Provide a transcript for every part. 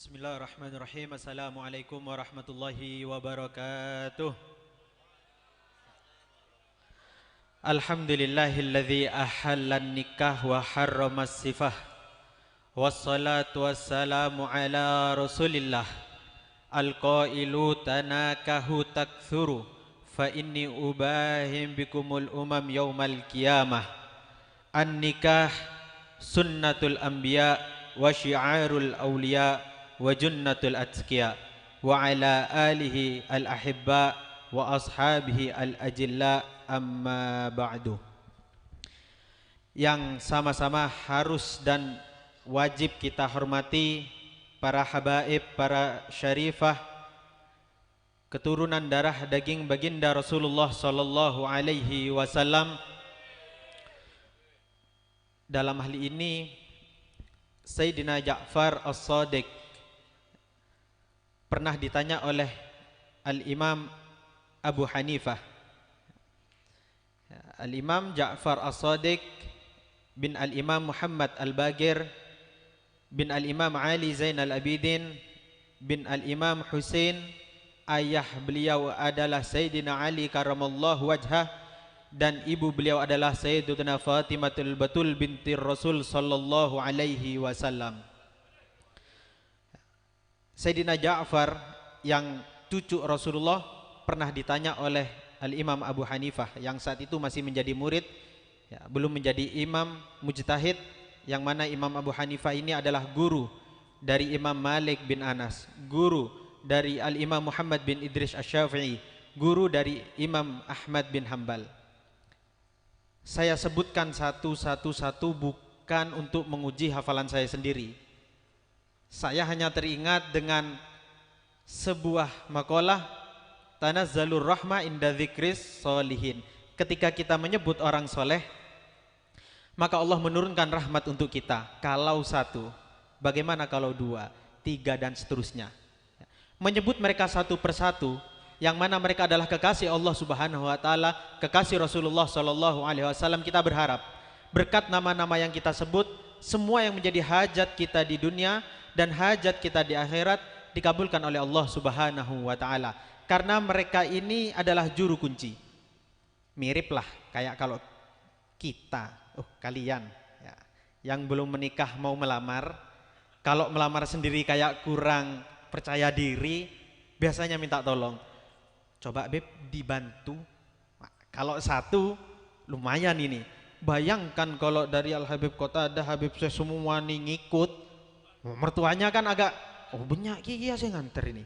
Bismillahirrahmanirrahim. Assalamualaikum warahmatullahi wabarakatuh. Alhamdulillahilladzi ahallan nikah wa harramas sifah. Wassalatu wassalamu ala rasulillah. Al-qailu tanakahu takthuru. Fa inni ubahim bikumul umam yawmal qiyamah. An-nikah sunnatul anbiya wa syi'arul awliya wa junnatul atqiya wa ala alihi al-ahibba wa ashabihi al-ajilla amma ba'du. Yang sama-sama harus dan wajib kita hormati para habaib, para syarifah, keturunan darah daging baginda Rasulullah sallallahu alaihi wasallam. Dalam hal ini Sayyidina Ja'far As-Shadiq pernah ditanya oleh Al-Imam Abu Hanifah. Al-Imam Ja'far As-Shadiq bin Al-Imam Muhammad Al-Bagir bin Al-Imam Ali Zainal Abidin bin Al-Imam Husain, ayah beliau adalah Sayyidina Ali karamallahu wajhah, dan ibu beliau adalah Sayyidatuna Fatimatul Batul binti Rasul sallallahu alaihi wasallam. Sayyidina Ja'far yang cucu Rasulullah pernah ditanya oleh Al-Imam Abu Hanifah yang saat itu masih menjadi murid, belum menjadi imam mujtahid, yang mana Imam Abu Hanifah ini adalah guru dari Imam Malik bin Anas, guru dari Al-Imam Muhammad bin Idris Asy-Syafi'i, guru dari Imam Ahmad bin Hambal. Saya sebutkan satu-satu bukan untuk menguji hafalan saya sendiri. Saya hanya teringat dengan sebuah makalah, tanazzalur rahmah inda dzikris sholihin. Ketika kita menyebut orang soleh, maka Allah menurunkan rahmat untuk kita. Kalau satu, bagaimana kalau dua, tiga, dan seterusnya. Menyebut mereka satu persatu, yang mana mereka adalah kekasih Allah Subhanahu wa taala, kekasih Rasulullah sallallahu alaihi wasallam. Kita berharap berkat nama-nama yang kita sebut, semua yang menjadi hajat kita di dunia dan hajat kita di akhirat dikabulkan oleh Allah Subhanahu wa taala. Karena mereka ini adalah juru kunci. Miriplah kayak kalau kita, kalian ya, yang belum menikah mau melamar, kalau melamar sendiri kayak kurang percaya diri, biasanya minta tolong. Coba beb dibantu. Kalau satu lumayan ini. Bayangkan kalau dari Al-Habib Kota ada Habib saya semua nih ngikut. Mertuanya kan agak, banyak iya saya nganter ini.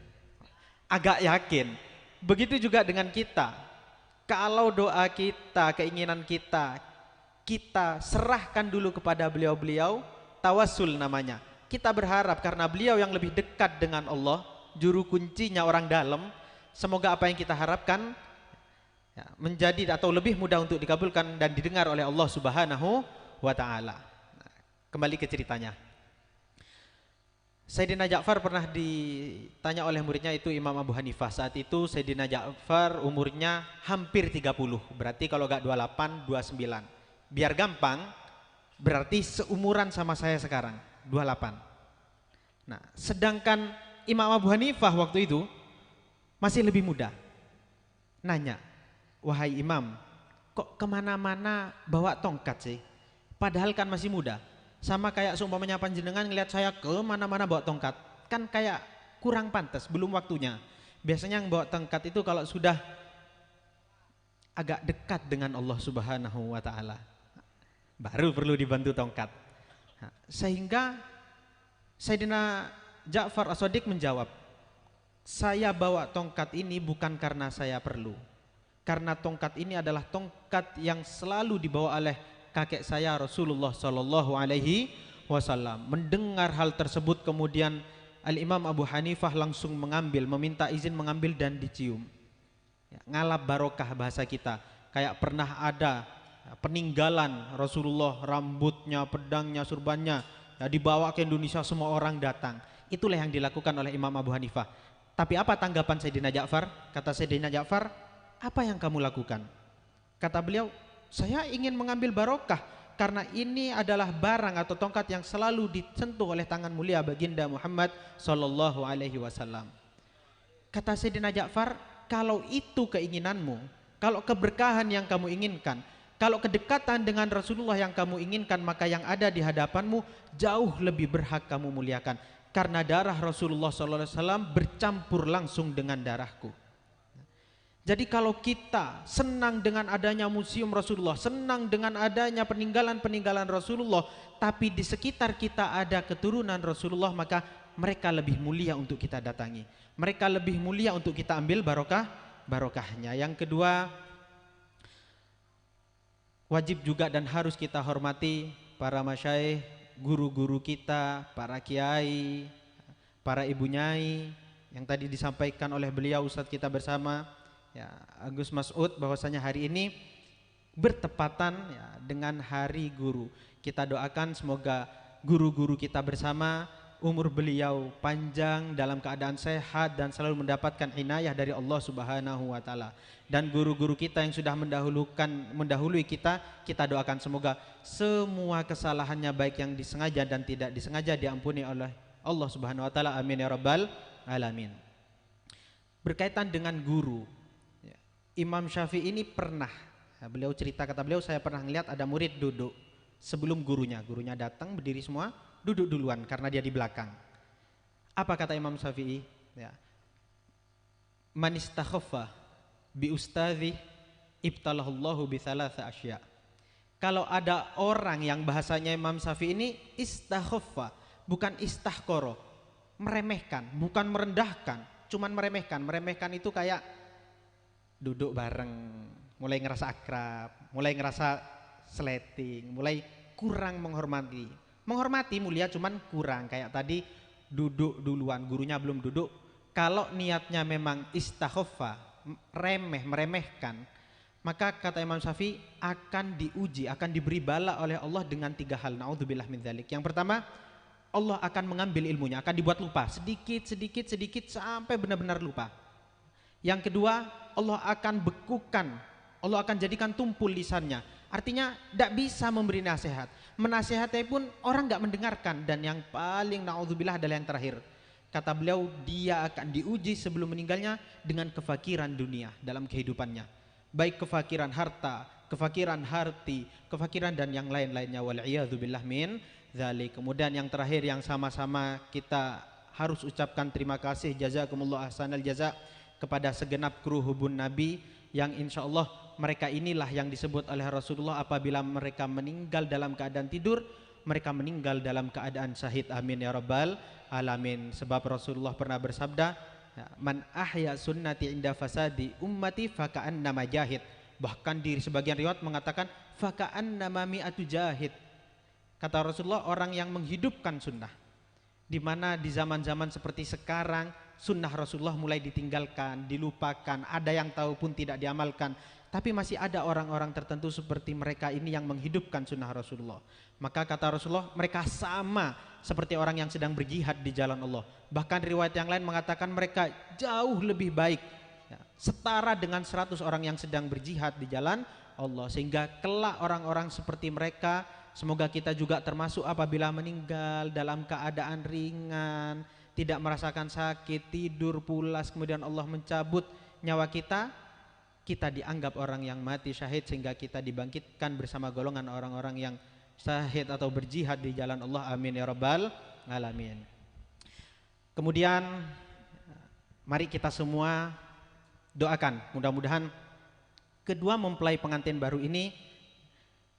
Agak yakin. Begitu juga dengan kita. Kalau doa kita, keinginan kita, kita serahkan dulu kepada beliau-beliau, tawassul namanya. Kita berharap karena beliau yang lebih dekat dengan Allah, juru kuncinya orang dalam, semoga apa yang kita harapkan menjadi atau lebih mudah untuk dikabulkan dan didengar oleh Allah Subhanahu wa taala. Kembali ke ceritanya. Sayyidina Ja'far pernah ditanya oleh muridnya itu Imam Abu Hanifah. Saat itu Sayyidina Ja'far umurnya hampir 30. Berarti kalau gak 28, 29. Biar gampang, berarti seumuran sama saya sekarang, 28. Nah, sedangkan Imam Abu Hanifah waktu itu masih lebih muda. Nanya, wahai imam, kok kemana-mana bawa tongkat sih? Padahal kan masih muda. Sama kayak seumpamanya panjenengan ngelihat saya kemana-mana bawa tongkat, kan kayak kurang pantas, belum waktunya. Biasanya yang bawa tongkat itu kalau sudah agak dekat dengan Allah Subhanahu wa taala, baru perlu dibantu tongkat. Sehingga Sayyidina Ja'far As-Shadiq menjawab, saya bawa tongkat ini bukan karena saya perlu, karena tongkat ini adalah tongkat yang selalu dibawa oleh kakek saya Rasulullah sallallahu alaihi wasallam. Mendengar hal tersebut kemudian Al-Imam Abu Hanifah langsung mengambil, meminta izin mengambil dan dicium. Ngalap barokah bahasa kita, kayak pernah ada peninggalan Rasulullah, rambutnya, pedangnya, surbannya dibawa ke Indonesia, semua orang datang. Itulah yang dilakukan oleh Imam Abu Hanifah. Tapi apa tanggapan Sayyidina Ja'far? Kata Sayyidina Ja'far, apa yang kamu lakukan? Kata beliau, saya ingin mengambil barokah. karena ini adalah barang atau tongkat yang selalu disentuh oleh tangan mulia baginda Muhammad sallallahu alaihi wasallam. Kata Sayyidina Ja'far, kalau itu keinginanmu, kalau keberkahan yang kamu inginkan, kalau kedekatan dengan Rasulullah yang kamu inginkan, maka yang ada di hadapanmu jauh lebih berhak kamu muliakan, karena darah Rasulullah sallallahu alaihi wasallam bercampur langsung dengan darahku. Jadi kalau kita senang dengan adanya museum Rasulullah, senang dengan adanya peninggalan-peninggalan Rasulullah, tapi di sekitar kita ada keturunan Rasulullah, maka mereka lebih mulia untuk kita datangi. Mereka lebih mulia untuk kita ambil barokahnya. Yang kedua, wajib juga dan harus kita hormati para masyaikh, guru-guru kita, para kiai, para ibu nyai, yang tadi disampaikan oleh beliau Ustadz kita bersama, ya, Agus Mas'ud, bahwasanya hari ini bertepatan ya, dengan hari guru. Kita doakan semoga guru-guru kita bersama umur beliau panjang dalam keadaan sehat dan selalu mendapatkan inayah dari Allah Subhanahu wa taala. Dan guru-guru kita yang sudah mendahului kita doakan semoga semua kesalahannya baik yang disengaja dan tidak disengaja diampuni oleh Allah Subhanahu wa taala. Amin ya rabbal alamin. Berkaitan dengan guru, Imam Syafi'i ini pernah, beliau cerita, kata beliau, saya pernah melihat ada murid duduk sebelum gurunya datang berdiri semua, duduk duluan karena dia di belakang. Apa kata Imam Syafi'i? Ya. Man istakhaffa bi ustadzi ibtalahullahu bi thalatha asya. Kalau ada orang yang bahasanya Imam Syafi'i ini istakhaffa, bukan istahqara, meremehkan, bukan merendahkan, cuman meremehkan. Meremehkan itu kayak duduk bareng, mulai ngerasa akrab, mulai ngerasa sleting, mulai kurang menghormati. Menghormati mulia cuman kurang, kayak tadi duduk duluan, gurunya belum duduk. Kalau niatnya memang istakhaffa, meremehkan, maka kata Imam Syafi'i akan diuji, akan diberi bala oleh Allah dengan 3 hal. Naudzubillah min dzalik. Yang pertama, Allah akan mengambil ilmunya, akan dibuat lupa, sedikit sampai benar-benar lupa. Yang kedua, Allah akan bekukan, Allah akan jadikan tumpul lisannya. Artinya tidak bisa memberi nasihat, menasihati pun orang nggak mendengarkan. Dan yang paling naudzubillah adalah yang terakhir. Kata beliau, dia akan diuji sebelum meninggalnya dengan kefakiran dunia dalam kehidupannya, baik kefakiran harta, kefakiran harti, kefakiran dan yang lain-lainnya. Wal'iyadzubillah min dzalik. Kemudian yang terakhir yang sama-sama kita harus ucapkan terima kasih, jazakumullah ahsanal jaza, kepada segenap kru Hubun Nabi yang insya Allah mereka inilah yang disebut oleh Rasulullah apabila mereka meninggal dalam keadaan tidur, mereka meninggal dalam keadaan syahid. Amin ya rabbal alamin. Sebab Rasulullah pernah bersabda, man ahya sunnati inda fasadi ummati faka'annama jahid. Bahkan di sebagian riwayat mengatakan faka'annama mi'atu jahid. Kata Rasulullah, orang yang menghidupkan sunnah, di mana di zaman-zaman seperti sekarang sunnah Rasulullah mulai ditinggalkan, dilupakan, ada yang tahu pun tidak diamalkan, tapi masih ada orang-orang tertentu seperti mereka ini yang menghidupkan sunnah Rasulullah. Maka kata Rasulullah, mereka sama seperti orang yang sedang berjihad di jalan Allah. Bahkan riwayat yang lain mengatakan mereka jauh lebih baik, setara dengan 100 orang yang sedang berjihad di jalan Allah. Sehingga kelak orang-orang seperti mereka, semoga kita juga termasuk, apabila meninggal dalam keadaan ringan, tidak merasakan sakit, tidur pulas, kemudian Allah mencabut nyawa kita, kita dianggap orang yang mati syahid, sehingga kita dibangkitkan bersama golongan orang-orang yang syahid atau berjihad di jalan Allah. Amin ya rabbal alamin. Kemudian mari kita semua doakan, mudah-mudahan kedua mempelai pengantin baru ini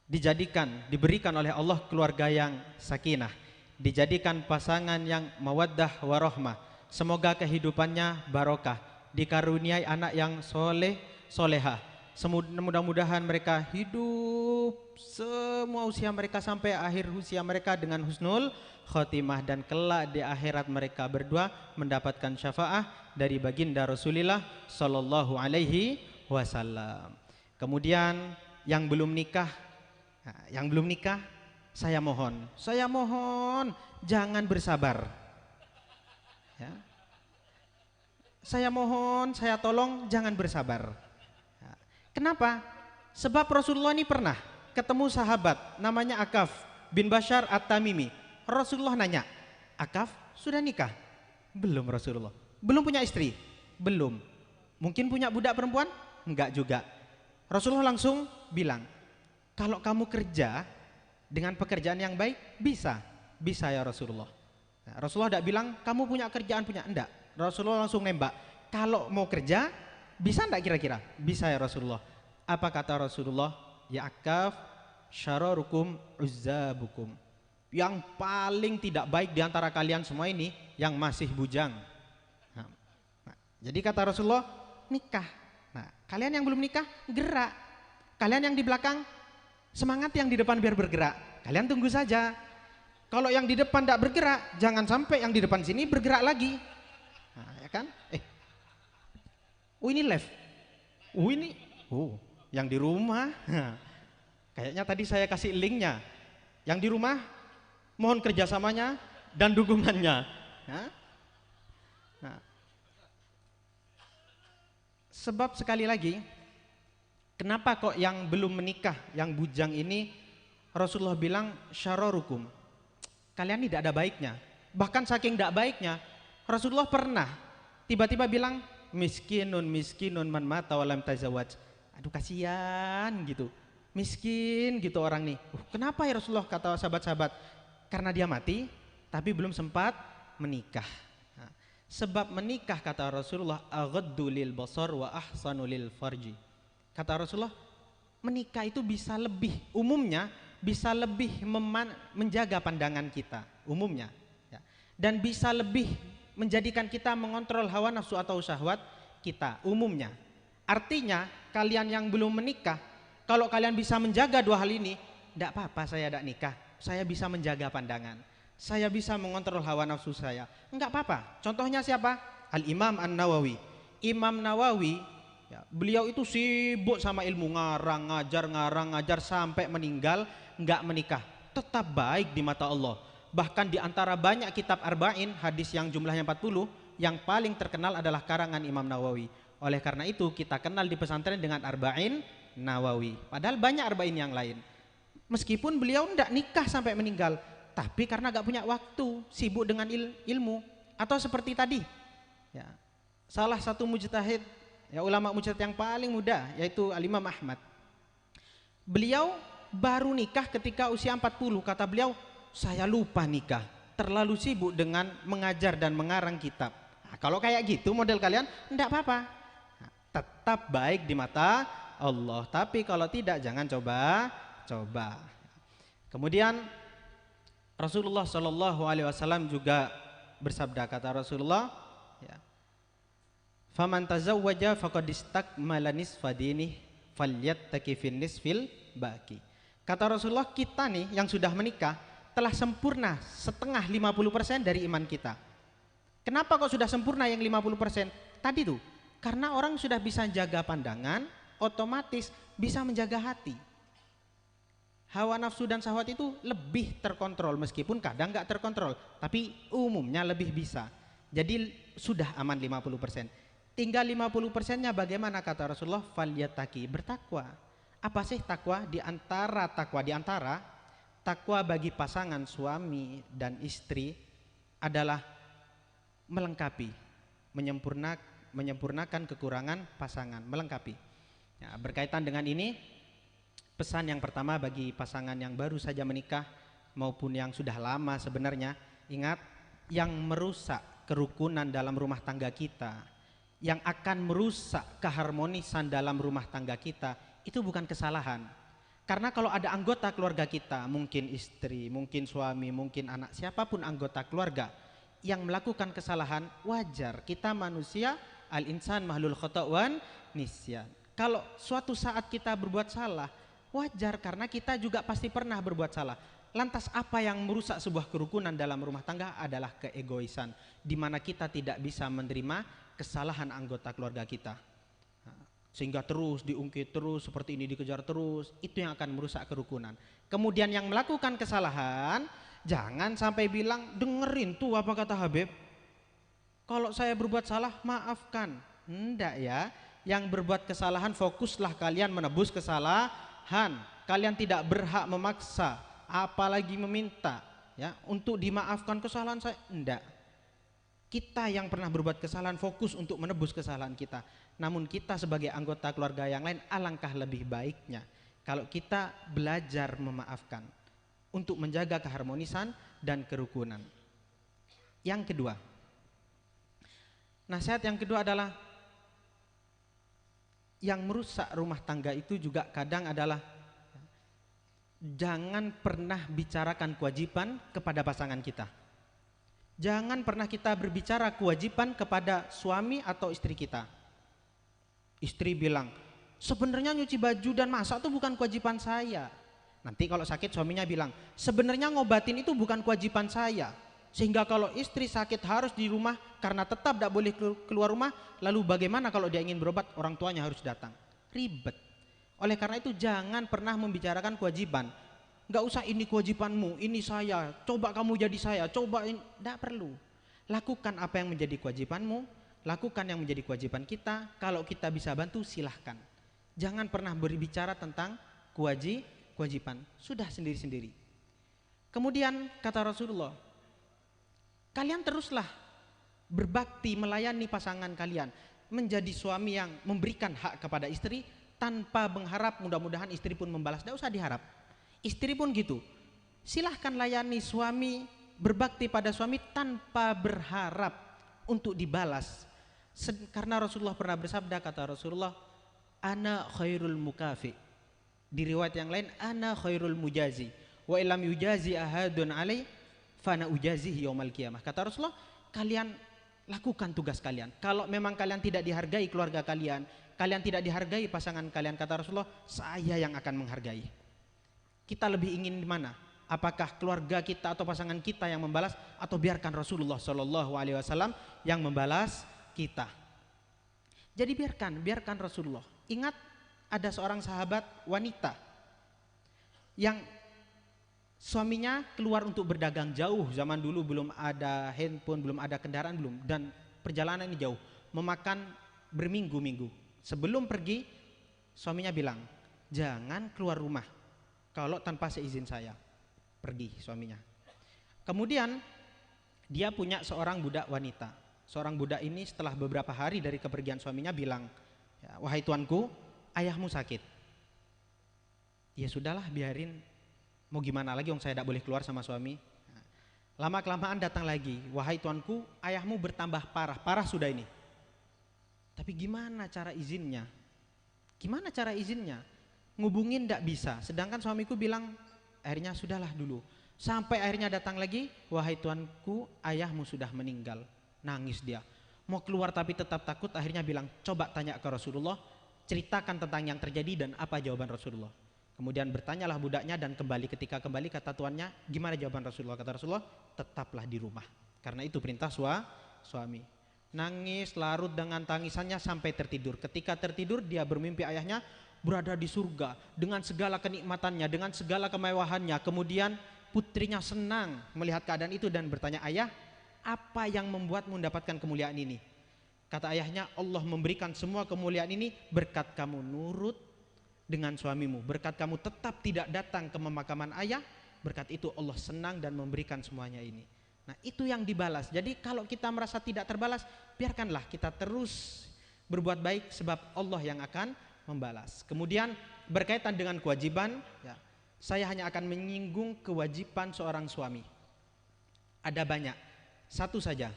diberikan oleh Allah keluarga yang sakinah, dijadikan pasangan yang mawaddah warahmah. Semoga kehidupannya barokah, dikaruniai anak yang soleh solehah. Mudah-mudahan mereka hidup semua usia mereka sampai akhir usia mereka dengan husnul khotimah, dan kelak di akhirat mereka berdua mendapatkan syafaah dari baginda Rasulullah sallallahu alaihi wasallam. Kemudian yang belum nikah, saya mohon jangan bersabar. Ya. Saya mohon, saya tolong jangan bersabar. Ya. Kenapa? Sebab Rasulullah ini pernah ketemu sahabat namanya Akaf bin Bashar At-Tamimi. Rasulullah nanya, Akaf sudah nikah? Belum Rasulullah. Belum punya istri? Belum. Mungkin punya budak perempuan? Enggak juga. Rasulullah langsung bilang, kalau kamu kerja dengan pekerjaan yang baik, bisa. Bisa ya Rasulullah. Nah, Rasulullah tidak bilang, kamu punya kerjaan, punya. Enggak. Rasulullah langsung nembak, kalau mau kerja, bisa enggak kira-kira? Bisa ya Rasulullah. Apa kata Rasulullah? Ya Akaf, syararukum uzzabukum. Yang paling tidak baik diantara kalian semua ini, yang masih bujang. Nah, jadi kata Rasulullah, nikah. Nah, kalian yang belum nikah, gerak. Kalian yang di belakang, semangat, yang di depan biar bergerak. Kalian tunggu saja. Kalau yang di depan tidak bergerak, jangan sampai yang di depan sini bergerak lagi. Nah, ya kan? Ini live. Ini. Yang di rumah. Kayaknya tadi saya kasih linknya. Yang di rumah, mohon kerjasamanya dan dukungannya. Nah, sebab sekali lagi, kenapa kok yang belum menikah, yang bujang ini Rasulullah bilang syararukum, kalian tidak ada baiknya. Bahkan saking tidak baiknya, Rasulullah pernah tiba-tiba bilang miskinun man mata walam tazawwaj. Aduh kasihan gitu, miskin gitu orang nih. Kenapa ya Rasulullah, kata sahabat-sahabat? Karena dia mati tapi belum sempat menikah. Nah, sebab menikah kata Rasulullah aghaddu lil basar wa ahsanu lil farji. Kata Rasulullah, menikah itu bisa lebih, umumnya bisa lebih menjaga pandangan kita umumnya ya. Dan bisa lebih menjadikan kita mengontrol hawa nafsu atau syahwat kita umumnya. Artinya kalian yang belum menikah, kalau kalian bisa menjaga dua hal ini, tidak apa-apa saya tidak nikah, saya bisa menjaga pandangan, saya bisa mengontrol hawa nafsu saya, enggak apa-apa. Contohnya siapa? Al-Imam An-Nawawi. Imam Nawawi ya, beliau itu sibuk sama ilmu, ngarang ngajar sampai meninggal enggak menikah, tetap baik di mata Allah. Bahkan di antara banyak kitab arba'in, hadis yang jumlahnya 40, yang paling terkenal adalah karangan Imam Nawawi. Oleh karena itu kita kenal di pesantren dengan arba'in Nawawi. Padahal banyak arba'in yang lain. Meskipun beliau enggak nikah sampai meninggal, tapi karena enggak punya waktu, sibuk dengan ilmu. Atau seperti tadi ya, salah satu mujtahid ya, ulama mujtahid yang paling muda, yaitu Al-Imam Ahmad. Beliau baru nikah ketika usia 40. Kata beliau, saya lupa nikah, terlalu sibuk dengan mengajar dan mengarang kitab. Nah, kalau kayak gitu model kalian, enggak apa-apa, nah, tetap baik di mata Allah. Tapi kalau tidak, jangan coba. Kemudian Rasulullah Shallallahu Alaihi Wasallam juga bersabda, kata Rasulullah, ya, faman tazawwaja faqad istakmala nisfa dinih falyattaqi fin nisfil baqi. Kata Rasulullah, kita nih yang sudah menikah telah sempurna setengah 50% dari iman kita. Kenapa kok sudah sempurna yang 50%? Tadi tuh, karena orang sudah bisa jaga pandangan, otomatis bisa menjaga hati. Hawa nafsu dan syahwat itu lebih terkontrol, meskipun kadang nggak terkontrol, tapi umumnya lebih bisa. Jadi sudah aman 50%. Tinggal 50%-nya bagaimana, kata Rasulullah, falyattaqi, bertakwa. Apa sih takwa? Di antara takwa bagi pasangan suami dan istri adalah melengkapi, menyempurnakan kekurangan pasangan, melengkapi. Ya, berkaitan dengan ini, pesan yang pertama bagi pasangan yang baru saja menikah maupun yang sudah lama sebenarnya, ingat, yang merusak kerukunan dalam rumah tangga kita, yang akan merusak keharmonisan dalam rumah tangga kita, itu bukan kesalahan. Karena kalau ada anggota keluarga kita, mungkin istri, mungkin suami, mungkin anak, siapapun anggota keluarga yang melakukan kesalahan, wajar, kita manusia, al-insan mahlul khata' wan nisyan. Kalau suatu saat kita berbuat salah, wajar, karena kita juga pasti pernah berbuat salah. Lantas apa yang merusak sebuah kerukunan dalam rumah tangga adalah keegoisan, di mana kita tidak bisa menerima kesalahan anggota keluarga kita, sehingga terus diungkit terus, seperti ini dikejar terus. Itu yang akan merusak kerukunan. Kemudian yang melakukan kesalahan, jangan sampai bilang, dengerin tuh apa kata Habib, kalau saya berbuat salah maafkan. Enggak ya, yang berbuat kesalahan fokuslah kalian menebus kesalahan. kalian tidak berhak memaksa, apalagi meminta ya untuk dimaafkan kesalahan saya. Enggak. Kita yang pernah berbuat kesalahan fokus untuk menebus kesalahan kita. Namun kita sebagai anggota keluarga yang lain, alangkah lebih baiknya kalau kita belajar memaafkan untuk menjaga keharmonisan dan kerukunan. Yang kedua, nasihat yang kedua adalah yang merusak rumah tangga itu juga kadang adalah jangan pernah bicarakan kewajiban kepada pasangan kita. Jangan pernah kita berbicara kewajiban kepada suami atau istri kita. Istri bilang, sebenarnya nyuci baju dan masak itu bukan kewajiban saya. Nanti kalau sakit suaminya bilang, sebenarnya ngobatin itu bukan kewajiban saya. Sehingga kalau istri sakit harus di rumah karena tetap tidak boleh keluar rumah. Lalu bagaimana kalau dia ingin berobat, orang tuanya harus datang. Ribet. Oleh karena itu jangan pernah membicarakan kewajiban. Gak usah ini kewajibanmu, ini saya, coba kamu jadi saya, coba ini. Tidak perlu. Lakukan apa yang menjadi kewajibanmu, lakukan yang menjadi kewajiban kita. Kalau kita bisa bantu silahkan. Jangan pernah berbicara tentang kewajiban. Sudah sendiri-sendiri. Kemudian kata Rasulullah, kalian teruslah berbakti melayani pasangan kalian. Menjadi suami yang memberikan hak kepada istri tanpa mengharap mudah-mudahan istri pun membalas. Tidak usah diharap. Istri pun gitu. Silahkan layani suami, berbakti pada suami tanpa berharap untuk dibalas. Karena Rasulullah pernah bersabda, kata Rasulullah, ana khairul mukafi. Di riwayat yang lain, ana khairul mujazi. Wa ilam yujazi ahadun alai fana ujazihi yaumal qiyamah. Kata Rasulullah, kalian lakukan tugas kalian. Kalau memang kalian tidak dihargai keluarga kalian, kalian tidak dihargai pasangan kalian, kata Rasulullah, saya yang akan menghargai. Kita lebih ingin di mana? Apakah keluarga kita atau pasangan kita yang membalas, atau biarkan Rasulullah SAW yang membalas kita? Jadi biarkan Rasulullah. Ingat, ada seorang sahabat wanita yang suaminya keluar untuk berdagang jauh. Zaman dulu belum ada handphone, belum ada kendaraan, belum. Dan perjalanan ini jauh, memakan berminggu-minggu. Sebelum pergi, suaminya bilang, jangan keluar rumah kalau tanpa seizin saya. Pergi suaminya. Kemudian dia punya seorang budak wanita. Seorang budak ini setelah beberapa hari dari kepergian suaminya bilang, ya, wahai tuanku, ayahmu sakit. Ya sudahlah, biarin. Mau gimana lagi, saya tidak boleh keluar sama suami. Lama kelamaan datang lagi, wahai tuanku, ayahmu bertambah parah. Parah sudah ini. Tapi gimana cara izinnya? Gimana cara izinnya? Ngubungin tidak bisa. Sedangkan suamiku bilang, akhirnya sudahlah dulu. Sampai akhirnya datang lagi, wahai tuanku, ayahmu sudah meninggal. Nangis dia. Mau keluar tapi tetap takut. Akhirnya bilang, coba tanya ke Rasulullah, ceritakan tentang yang terjadi dan apa jawaban Rasulullah. Kemudian bertanyalah budaknya dan ketika kembali kata tuannya, gimana jawaban Rasulullah? Kata Rasulullah, tetaplah di rumah. Karena itu perintah suami. Nangis larut dengan tangisannya sampai tertidur. Ketika tertidur dia bermimpi ayahnya berada di surga dengan segala kenikmatannya, dengan segala kemewahannya. Kemudian putrinya senang melihat keadaan itu dan bertanya, ayah, apa yang membuatmu mendapatkan kemuliaan ini? Kata ayahnya, Allah memberikan semua kemuliaan ini berkat kamu nurut dengan suamimu, berkat kamu tetap tidak datang ke pemakaman ayah. Berkat itu Allah senang dan memberikan semuanya ini. Nah, itu yang dibalas. Jadi kalau kita merasa tidak terbalas, biarkanlah kita terus berbuat baik sebab Allah yang akan membalas. Kemudian berkaitan dengan kewajiban, ya, saya hanya akan menyinggung kewajiban seorang suami. Ada banyak. Satu saja.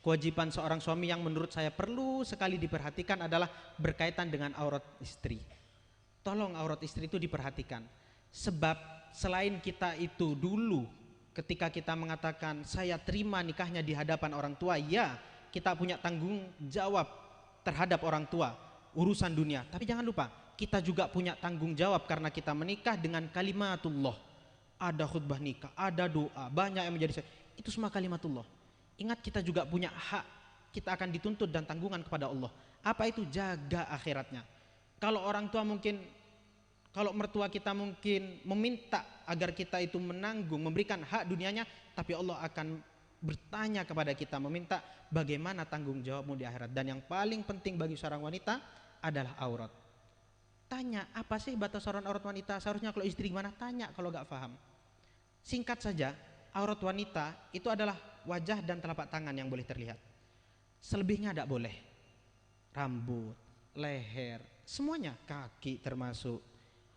Kewajiban seorang suami yang menurut saya perlu sekali diperhatikan adalah berkaitan dengan aurat istri. Tolong aurat istri itu diperhatikan. Sebab selain kita itu dulu ketika kita mengatakan saya terima nikahnya di hadapan orang tua, ya kita punya tanggung jawab terhadap orang tua, urusan dunia. Tapi jangan lupa, kita juga punya tanggung jawab karena kita menikah dengan kalimatullah. Ada khutbah nikah, ada doa, banyak yang menjadi itu semua kalimatullah. Ingat, kita juga punya hak, kita akan dituntut dan tanggungan kepada Allah. Apa itu? Jaga akhiratnya. Kalau orang tua mungkin, kalau mertua kita mungkin meminta agar kita itu menanggung, memberikan hak dunianya, tapi Allah akan bertanya kepada kita, meminta bagaimana tanggung jawabmu di akhirat. Dan yang paling penting bagi seorang wanita adalah aurat. tanya apa sih batasan aurat wanita, seharusnya kalau istri gimana, tanya kalau nggak paham. Singkat saja, aurat wanita itu adalah wajah dan telapak tangan yang boleh terlihat. Selebihnya tidak boleh. Rambut, leher, semuanya, kaki termasuk.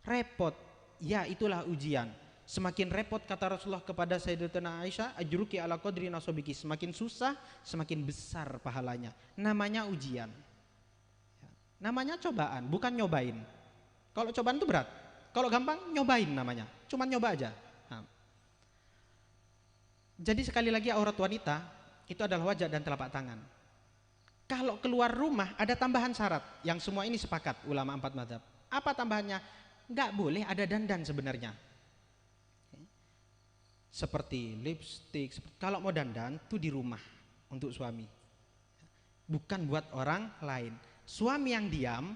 Repot, ya itulah ujian. Semakin repot kata Rasulullah kepada Sayyidatuna Aisyah, ajruki ala qadri nasobiki, semakin susah semakin besar pahalanya. Namanya ujian, namanya cobaan, bukan nyobain. Kalau cobaan itu berat, kalau gampang nyobain namanya, cuman nyoba aja. Nah, jadi sekali lagi aurat wanita itu adalah wajah dan telapak tangan. Kalau keluar rumah ada tambahan syarat yang semua ini sepakat ulama 4 mazhab. Apa tambahannya? Nggak boleh ada dandan sebenarnya. Seperti lipstik. Kalau mau dandan tuh di rumah untuk suami, bukan buat orang lain. Suami yang diam,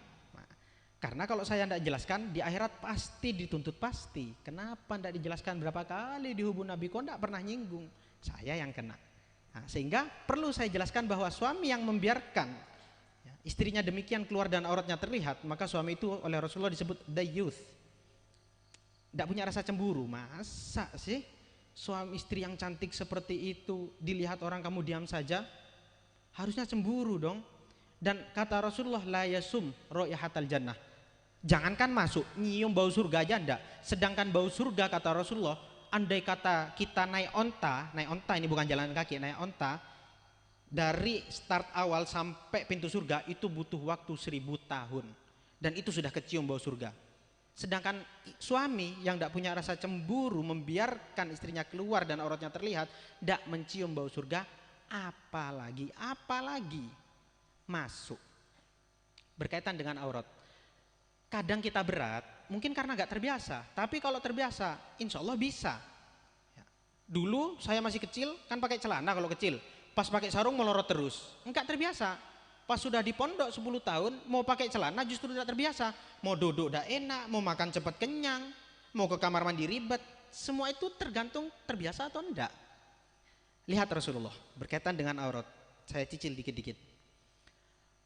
karena kalau saya tidak jelaskan di akhirat pasti dituntut pasti. Kenapa tidak dijelaskan berapa kali di hubung Nabi kok tidak pernah nyinggung? Saya yang kena. Nah, sehingga perlu saya jelaskan bahwa suami yang membiarkan istrinya demikian keluar dan auratnya terlihat, maka suami itu oleh Rasulullah disebut dayyuth. Tidak punya rasa cemburu. Masa sih suami istri yang cantik seperti itu dilihat orang kamu diam saja? Harusnya cemburu dong. Dan kata Rasulullah, la yasum raihatal jannah, jangankan masuk, nyium bau surga aja enggak. Sedangkan bau surga kata Rasulullah, andai kata kita naik onta ini bukan jalan kaki, naik onta dari start awal sampai pintu surga itu butuh waktu 1000 tahun, dan itu sudah kecium bau surga. Sedangkan suami yang tidak punya rasa cemburu membiarkan istrinya keluar dan auratnya terlihat, tidak mencium bau surga, apalagi masuk. Berkaitan dengan aurat, kadang kita berat mungkin karena nggak terbiasa, tapi kalau terbiasa insya Allah bisa. Dulu saya masih kecil kan pakai celana, kalau kecil pas pakai sarung melorot terus, enggak terbiasa. Pas sudah di pondok 10 tahun mau pakai celana justru tidak terbiasa, mau duduk tidak enak, mau makan cepat kenyang, mau ke kamar mandi ribet. Semua itu tergantung terbiasa atau enggak. Lihat Rasulullah berkaitan dengan aurat, saya cicil dikit-dikit.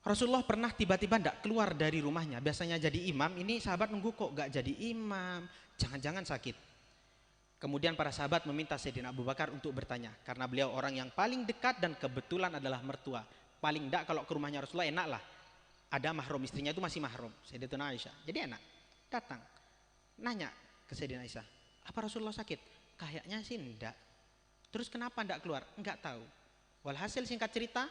Rasulullah pernah tiba-tiba tidak keluar dari rumahnya, biasanya jadi imam, ini sahabat nunggu kok gak jadi imam, jangan-jangan sakit. Kemudian para sahabat meminta Sayyidina Abu Bakar untuk bertanya, karena beliau orang yang paling dekat dan kebetulan adalah mertua. Paling tidak kalau ke rumahnya Rasulullah enak lah, ada mahram, istrinya itu masih mahram, Sayyidatuna Aisyah, jadi enak. Datang nanya ke Sayyidina Aisyah, apa Rasulullah sakit? Kayaknya sih enggak. Terus kenapa enggak keluar? Enggak tahu. Walhasil singkat cerita,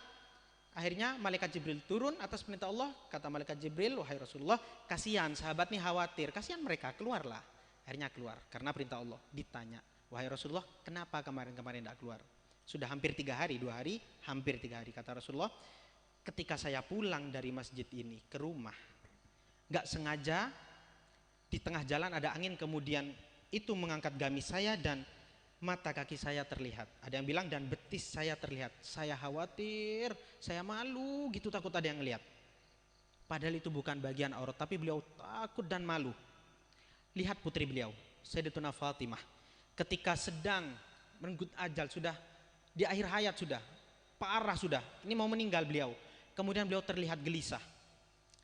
akhirnya malaikat Jibril turun atas perintah Allah. Kata malaikat Jibril, wahai Rasulullah, kasihan sahabat nih khawatir, kasihan mereka, keluarlah. Akhirnya keluar karena perintah Allah. Ditanya, wahai Rasulullah, kenapa kemarin-kemarin tidak keluar? Sudah hampir 3 hari, 2 hari, hampir 3 hari. Kata Rasulullah, ketika saya pulang dari masjid ini ke rumah, nggak sengaja di tengah jalan ada angin, kemudian itu mengangkat gamis saya dan mata kaki saya terlihat. Ada yang bilang dan betis saya terlihat. Saya khawatir, saya malu gitu, takut ada yang lihat. Padahal itu bukan bagian aurat, tapi beliau takut dan malu. Lihat putri beliau, Sayyidatuna Fatimah, ketika sedang merenggut ajal, sudah di akhir hayat, sudah parah, sudah ini mau meninggal beliau. Kemudian beliau terlihat gelisah,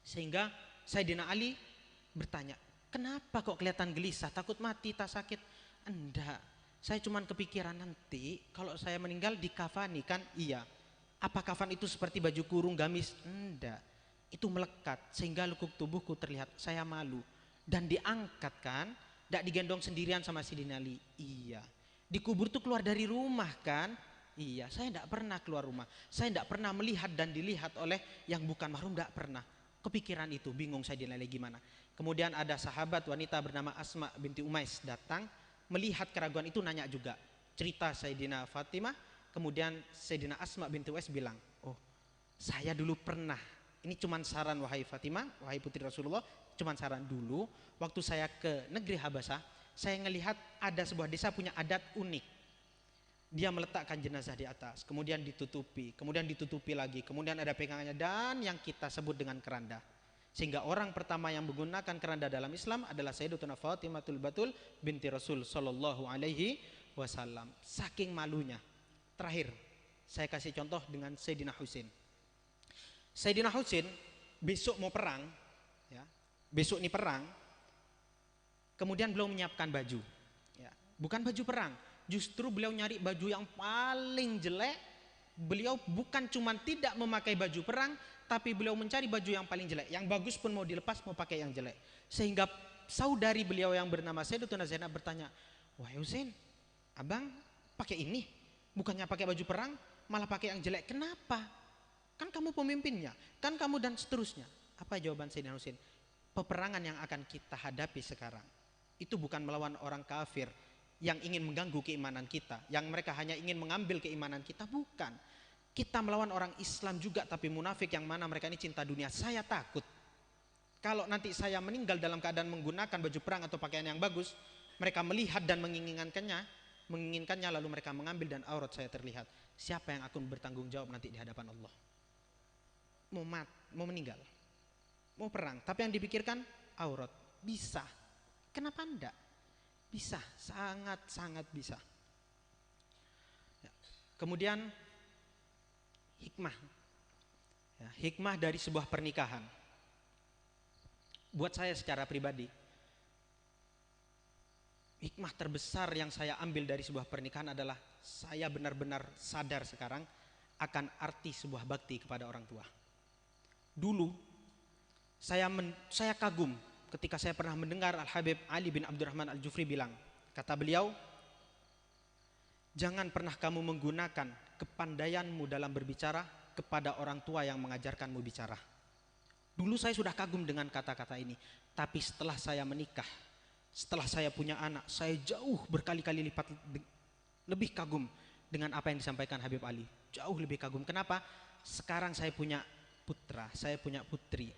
sehingga Sayyidina Ali bertanya, kenapa kok kelihatan gelisah, takut mati, tak sakit? Enggak, saya cuman kepikiran nanti kalau saya meninggal dikafani kan. Iya. Apa kafan itu seperti baju kurung gamis? Enggak, itu melekat sehingga lekuk tubuhku terlihat, saya malu. Dan diangkat kan, tidak digendong sendirian sama Sayyidina Ali. Iya. Dikubur tuh keluar dari rumah kan? Iya. Saya tidak pernah keluar rumah, saya tidak pernah melihat dan dilihat oleh yang bukan mahram, tidak pernah. Kepikiran itu, bingung Sayyidina Ali gimana. Kemudian ada sahabat wanita bernama Asma binti Umais datang, melihat keraguan itu, nanya juga cerita Sayyidina Fatimah. Kemudian Sayyidina Asma binti Umais bilang, oh saya dulu pernah, ini cuman saran wahai Fatimah, wahai putri Rasulullah, cuman saran, dulu waktu saya ke negeri Habasah, saya ngelihat ada sebuah desa punya adat unik. Dia meletakkan jenazah di atas, kemudian ditutupi lagi, kemudian ada pegangannya, dan yang kita sebut dengan keranda. Sehingga orang pertama yang menggunakan keranda dalam Islam adalah Sayyidatuna Fatimatul Batul binti Rasul sallallahu alaihi wasallam. Saking malunya. Terakhir, saya kasih contoh dengan Sayyidina Husain. Sayyidina Husain besok mau perang, ya, besok ini perang, kemudian beliau menyiapkan baju. Ya, bukan baju perang, justru beliau nyari baju yang paling jelek. Beliau bukan cuma tidak memakai baju perang, tapi beliau mencari baju yang paling jelek. Yang bagus pun mau dilepas, mau pakai yang jelek. Sehingga saudari beliau yang bernama Sayyidatuna Zainab bertanya, wah Husain, abang pakai ini, bukannya pakai baju perang, malah pakai yang jelek. Kenapa? Kan kamu pemimpinnya, kan kamu dan seterusnya. Apa jawaban Sayyidina Husain? Peperangan yang akan kita hadapi sekarang itu bukan melawan orang kafir yang ingin mengganggu keimanan kita, yang mereka hanya ingin mengambil keimanan kita, bukan. Kita melawan orang Islam juga tapi munafik, yang mana mereka ini cinta dunia. Saya takut kalau nanti saya meninggal dalam keadaan menggunakan baju perang atau pakaian yang bagus, mereka melihat dan menginginkannya lalu mereka mengambil dan aurat saya terlihat. Siapa yang akan bertanggung jawab nanti di hadapan Allah? Mau meninggal, mau perang, tapi yang dipikirkan aurat. Bisa. Kenapa enggak? Bisa, sangat bisa. Ya. Kemudian hikmah. Ya, hikmah dari sebuah pernikahan. Buat saya secara pribadi, hikmah terbesar yang saya ambil dari sebuah pernikahan adalah saya benar-benar sadar sekarang akan arti sebuah bakti kepada orang tua. Dulu saya kagum ketika saya pernah mendengar Al-Habib Ali bin Abdurrahman Al-Jufri bilang, kata beliau, jangan pernah kamu menggunakan kepandaianmu dalam berbicara kepada orang tua yang mengajarkanmu bicara. Dulu saya sudah kagum dengan kata-kata ini, tapi setelah saya menikah, setelah saya punya anak, saya jauh berkali-kali lipat lebih kagum dengan apa yang disampaikan Habib Ali. Jauh lebih kagum. Kenapa? Sekarang saya punya putra, saya punya putri.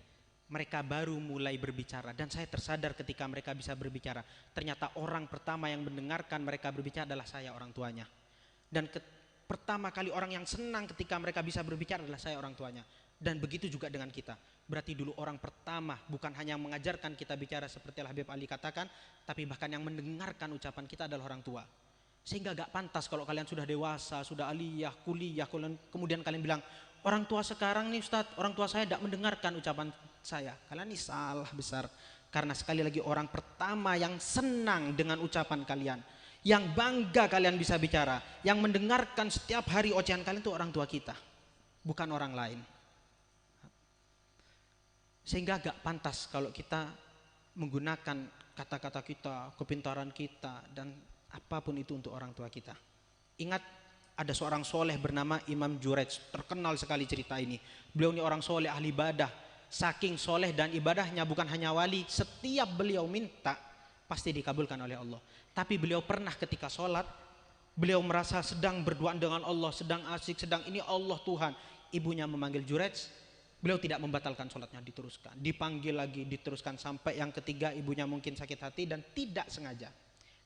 Mereka baru mulai berbicara dan saya tersadar ketika mereka bisa berbicara. Ternyata orang pertama yang mendengarkan mereka berbicara adalah saya, orang tuanya. Dan pertama kali orang yang senang ketika mereka bisa berbicara adalah saya, orang tuanya. Dan begitu juga dengan kita. Berarti dulu orang pertama bukan hanya mengajarkan kita bicara seperti Habib Ali katakan, tapi bahkan yang mendengarkan ucapan kita adalah orang tua. Sehingga gak pantas kalau kalian sudah dewasa, sudah aliyah, kuliah, kemudian kalian bilang, orang tua sekarang nih Ustadz, orang tua saya tidak mendengarkan ucapan saya. Kalian ini salah besar. Karena sekali lagi orang pertama yang senang dengan ucapan kalian, yang bangga kalian bisa bicara, yang mendengarkan setiap hari ocehan kalian itu orang tua kita, bukan orang lain. Sehingga gak pantas kalau kita menggunakan kata-kata kita, kepintaran kita, dan apapun itu untuk orang tua kita. Ingat, ada seorang soleh bernama Imam Jurej, terkenal sekali cerita ini. Beliau ini orang soleh, ahli ibadah. Saking soleh dan ibadahnya, bukan hanya wali, setiap beliau minta pasti dikabulkan oleh Allah. Tapi beliau pernah ketika sholat, beliau merasa sedang berduaan dengan Allah, sedang asik, sedang ini Allah Tuhan. Ibunya memanggil Jurej, beliau tidak membatalkan sholatnya, diteruskan. Dipanggil lagi, diteruskan, sampai yang ketiga ibunya mungkin sakit hati dan tidak sengaja.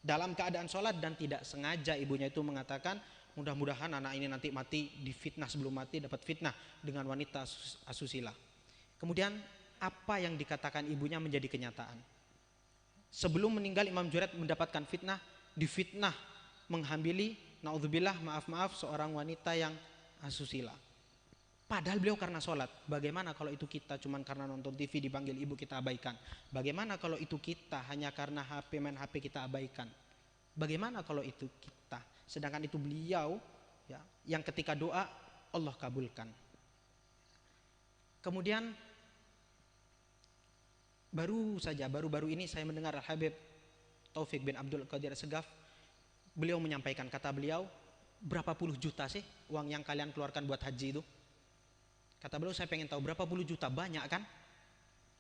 Dalam keadaan sholat dan tidak sengaja ibunya itu mengatakan, mudah-mudahan anak ini nanti mati, difitnah sebelum mati, dapat fitnah dengan wanita asusila. Kemudian apa yang dikatakan ibunya menjadi kenyataan. Sebelum meninggal Imam Juret mendapatkan fitnah, difitnah menghamili, naudzubillah, maaf seorang wanita yang asusila. Padahal beliau karena sholat. Bagaimana kalau itu kita cuman karena nonton TV dipanggil ibu kita abaikan? Bagaimana kalau itu kita hanya karena HP, main HP kita abaikan? Bagaimana kalau itu kita? Sedangkan itu beliau ya, yang ketika doa Allah kabulkan. Kemudian baru ini saya mendengar Al-Habib Taufik bin Abdul Qadir Segaf. Beliau menyampaikan, kata beliau, berapa puluh juta sih uang yang kalian keluarkan buat haji itu? Kata beliau, saya pengen tahu berapa puluh juta, banyak kan?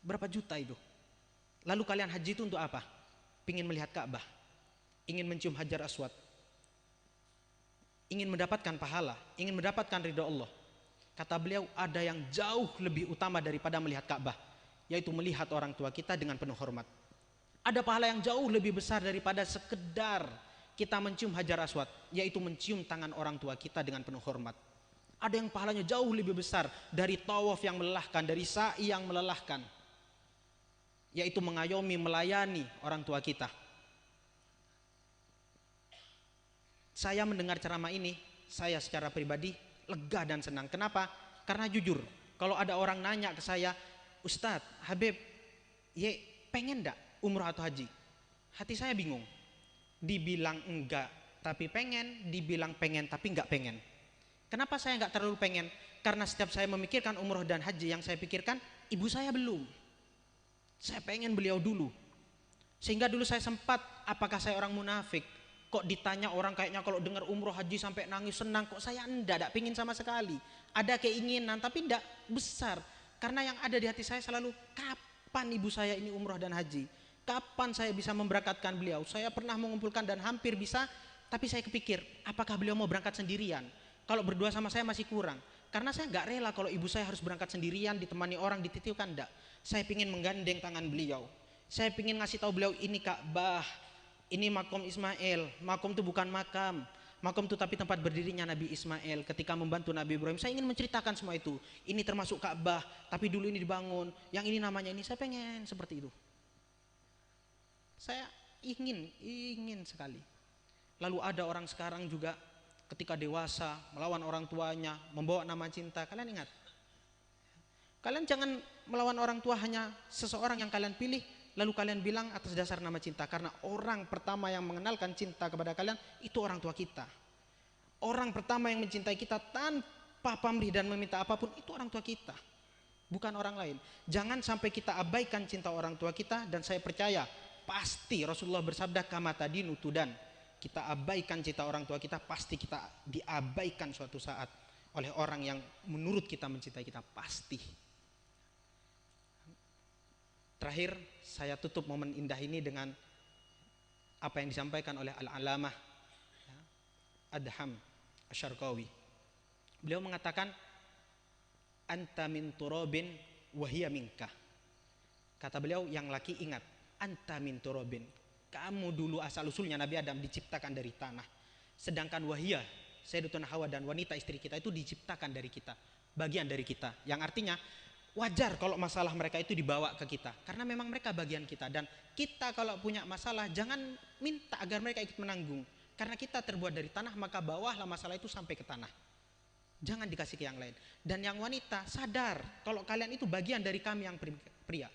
Berapa juta itu? Lalu kalian haji itu untuk apa? Ingin melihat Ka'bah, ingin mencium Hajar Aswad, ingin mendapatkan pahala, ingin mendapatkan ridha Allah. Kata beliau, ada yang jauh lebih utama daripada melihat Ka'bah, yaitu melihat orang tua kita dengan penuh hormat. Ada pahala yang jauh lebih besar daripada sekedar kita mencium Hajar Aswad, yaitu mencium tangan orang tua kita dengan penuh hormat. Ada yang pahalanya jauh lebih besar dari tawaf yang melelahkan, dari sa'i yang melelahkan, yaitu mengayomi, melayani orang tua kita. Saya mendengar ceramah ini, saya secara pribadi lega dan senang. Kenapa? Karena jujur, kalau ada orang nanya ke saya, Ustadz, Habib, Ye, pengen ndak umroh atau haji? Hati saya bingung. Dibilang enggak tapi pengen, dibilang pengen tapi enggak pengen. Kenapa saya enggak terlalu pengen? Karena setiap saya memikirkan umroh dan haji, yang saya pikirkan ibu saya belum. Saya pengen beliau dulu. Sehingga dulu saya sempat, apakah saya orang munafik? Kok ditanya orang kayaknya kalau dengar umroh haji sampai nangis senang, kok saya enggak pingin sama sekali. Ada keinginan tapi enggak besar. Karena yang ada di hati saya selalu, kapan ibu saya ini umroh dan haji? Kapan saya bisa memberangkatkan beliau? Saya pernah mengumpulkan dan hampir bisa, tapi saya kepikir, apakah beliau mau berangkat sendirian? Kalau berdua sama saya masih kurang. Karena saya nggak rela kalau ibu saya harus berangkat sendirian, ditemani orang, dititipkan, enggak. Saya ingin menggandeng tangan beliau. Saya ingin ngasih tahu beliau, ini Ka'bah, ini makom Ismail. Makom itu bukan makam. Makom itu tapi tempat berdirinya Nabi Ismail ketika membantu Nabi Ibrahim. Saya ingin menceritakan semua itu. Ini termasuk Ka'bah, tapi dulu ini dibangun. Yang ini namanya ini, saya pengen seperti itu. Saya ingin sekali. Lalu ada orang sekarang juga ketika dewasa melawan orang tuanya, membawa nama cinta. Kalian ingat? Kalian jangan melawan orang tua hanya seseorang yang kalian pilih lalu kalian bilang atas dasar nama cinta. Karena orang pertama yang mengenalkan cinta kepada kalian itu orang tua kita. Orang pertama yang mencintai kita tanpa pamrih dan meminta apapun itu orang tua kita, bukan orang lain. Jangan sampai kita abaikan cinta orang tua kita. Dan saya percaya pasti Rasulullah bersabda, kama tadinu tudan. Kita abaikan cinta orang tua kita, pasti kita diabaikan suatu saat oleh orang yang menurut kita mencintai kita, pasti. Terakhir saya tutup momen indah ini dengan apa yang disampaikan oleh Al-Alamah Adham Asyarqawi. Beliau mengatakan, anta min turabin wahia minka. Kata beliau, yang laki ingat, anta min turabin, kamu dulu asal usulnya Nabi Adam diciptakan dari tanah. Sedangkan wahia, Sayyidatuna Hawa dan wanita istri kita itu diciptakan dari kita, bagian dari kita. Yang artinya wajar kalau masalah mereka itu dibawa ke kita, karena memang mereka bagian kita. Dan kita kalau punya masalah jangan minta agar mereka ikut menanggung, karena kita terbuat dari tanah, maka bawahlah masalah itu sampai ke tanah, jangan dikasih ke yang lain. Dan yang wanita sadar kalau kalian itu bagian dari kami yang pria,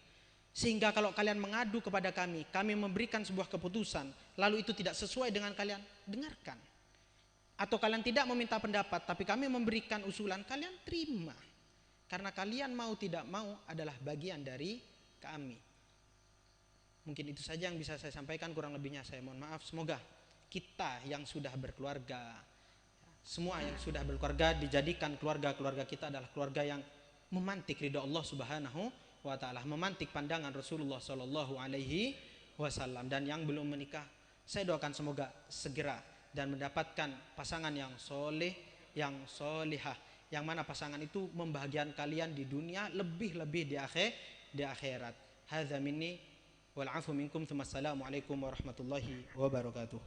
sehingga kalau kalian mengadu kepada kami, kami memberikan sebuah keputusan lalu itu tidak sesuai dengan kalian, dengarkan. Atau kalian tidak meminta pendapat tapi kami memberikan usulan, kalian terima. Karena kalian mau tidak mau adalah bagian dari kami. Mungkin itu saja yang bisa saya sampaikan, kurang lebihnya saya mohon maaf. Semoga kita yang sudah berkeluarga, semua yang sudah berkeluarga, dijadikan keluarga-keluarga kita adalah keluarga yang memantik ridha Allah Subhanahu wa ta'ala, memantik pandangan Rasulullah Sallallahu Alaihi Wasallam. Dan yang belum menikah, saya doakan semoga segera dan mendapatkan pasangan yang soleh, yang solihah, yang mana pasangan itu membahagiakan kalian di dunia, lebih-lebih di akhirat. Hadza minni wal afu minkum. Assalamualaikum warahmatullahi wabarakatuh.